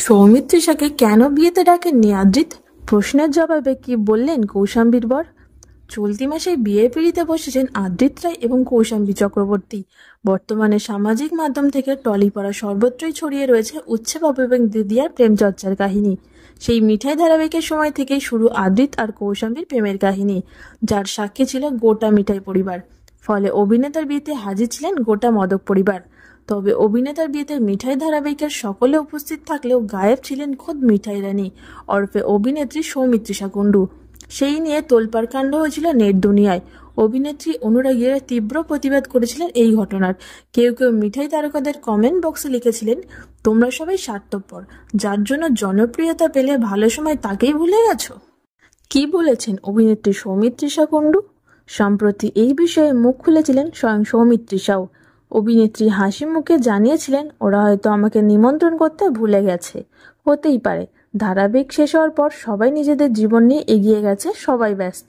সৌমিত্রিষাকে কেন বিয়েতে ডাকেননি আদ্রিত? প্রশ্নের জবাবে কি বললেন কৌশাম্বীর বর? চলতি মাসে বিয়ে পিড়িতে বসেছেন আদ্রিত রায় এবং কৌশাম্বী চক্রবর্তী। বর্তমানে সামাজিক মাধ্যম থেকে টলিপাড়া সর্বত্রই ছড়িয়ে রয়েছে উচ্ছে বাবু এবং দিদিয়ার প্রেম চর্চার কাহিনী। সেই মিঠাই ধারাবাহিকের সময় থেকেই শুরু আদ্রিত আর কৌশাম্বীর প্রেমের কাহিনী, যার সাক্ষী ছিল গোটা মিঠাই পরিবার। ফলে অভিনেতার বিয়েতে হাজির ছিলেন গোটা মদক পরিবার। তবে অভিনেতার বিয়েতে মিঠাই ধারাবাহিকের সকলে উপস্থিত থাকলেও গায়েব ছিলেন খোদ মিঠাই রানী ওরফে অভিনেত্রী সৌমিত্রিষা কুণ্ডু। সেই নিয়ে তোলপাড় কাণ্ড হয়েছিল নেট দুনিয়ায়। অভিনেত্রী অনুরাগীরা তীব্র প্রতিবাদ করেছিলেন এই ঘটনার। কেউ কেউ মিঠাই তারকাদের কমেন্ট বক্সে লিখেছিলেন, তোমরা সবাই স্বার্থপর, যার জন্য জনপ্রিয়তা পেলে ভালো সময় তাকেই ভুলে গেছো। কি বলেছেন অভিনেত্রী সৌমিত্রিষা কুণ্ডু? সম্প্রতি এই বিষয়ে মুখ খুলেছিলেন স্বয়ং সৌমিত্রিষাও। অভিনেত্রী হাসি মুখে জানিয়েছিলেন, ওরা হয়তো আমাকে নিমন্ত্রণ করতে ভুলে গেছে, হতেই পারে। ধারাবাহিক শেষ হওয়ার পর সবাই নিজেদের জীবন নিয়ে এগিয়ে গেছে, সবাই ব্যস্ত।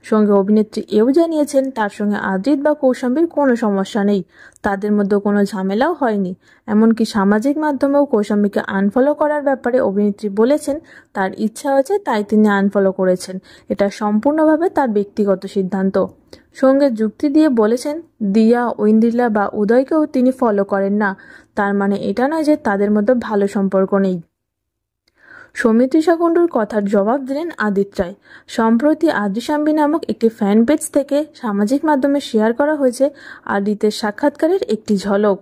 সঙ্গে অভিনেত্রী এও জানিয়েছেন তার সঙ্গে আদ্রিত বা কৌশাম্বীর কোনো সমস্যা নেই, তাদের মধ্যে কোনো ঝামেলাও হয়নি। এমনকি সামাজিক মাধ্যমেও কৌশাম্বীকে আনফলো করার ব্যাপারে অভিনেত্রী বলেছেন তার ইচ্ছা হয়েছে তাই তিনি আনফলো করেছেন, এটা সম্পূর্ণভাবে তার ব্যক্তিগত সিদ্ধান্ত। সঙ্গে যুক্তি দিয়ে বলেছেন, দিয়া, ঐন্দ্রিলা বা উদয়কেও তিনি ফলো করেন না, তার মানে এটা নয় যে তাদের মধ্যে ভালো সম্পর্ক নেই। সৌমিত্রিষা কুণ্ডুর কথার জবাব দিলেন আদিত্য রায়। সম্প্রতি আদিশাম্বী নামক একটি ফ্যান পেজ থেকে সামাজিক মাধ্যমে শেয়ার করা হয়েছে আদিত্যের সাক্ষাৎকারের একটি ঝলক,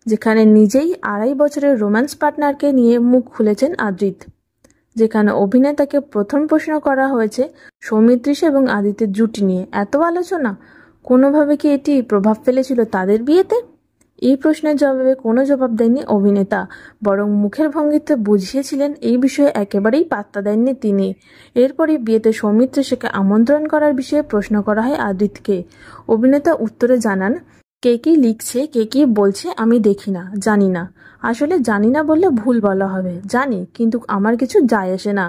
যেখানে নিজেই 2.5 বছরের রোম্যান্স পার্টনারকে নিয়ে মুখ খুলেছেন আদ্রিত। যেখানে অভিনেতাকে প্রথম প্রশ্ন করা হয়েছে সৌমিত্রিষা এবং আদিত্যের জুটি নিয়ে এত আলোচনা, কোনোভাবে কি এটি প্রভাব ফেলেছিল তাদের বিয়েতে? এই প্রশ্নের জবাবে কোনো জবাব দেননি অভিনেতা, বরং মুখের ভঙ্গিতে বুঝিয়েছিলেন এই বিষয়ে একেবারেই পাত্তা দেননি তিনি। এরপরই বিয়েতে সৌমিত্রিষাকে আমন্ত্রণ করার বিষয়ে প্রশ্ন করা হয় আদিত্যকে। অভিনেতা উত্তরে জানান, কে কি লিখছে, কে কি বলছে আমি দেখি না, জানি না। আসলে জানি না বললে ভুল বলা হবে, জানি কিন্তু আমার কিছু যায় আসে না।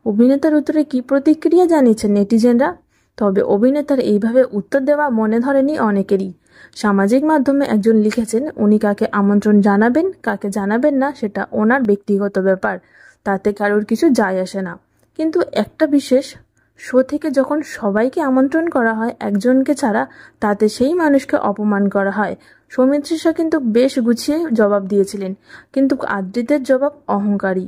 অভিনেতার উত্তরে কি প্রতিক্রিয়া জানিয়েছেন নেটিজেনরা? তবে অভিনেতার এইভাবে উত্তর দেওয়া মনে ধরেনি অনেকেরই। সামাজিক মাধ্যমে একজন লিখেছেন, উনি কাকে আমন্ত্রণ জানাবেন কাকে জানাবেন না সেটা ওনার ব্যক্তিগত ব্যাপার, তাতে কারোর কিছু যায় আসে না। কিন্তু একটা বিশেষ শো থেকে যখন সবাইকে আমন্ত্রণ করা হয় একজনকে ছাড়া, তাতে সেই মানুষকে অপমান করা হয়। সৌমিত্রিষা কিন্তু বেশ গুছিয়ে জবাব দিয়েছিলেন, কিন্তু আদ্রিতের জবাব অহংকারী।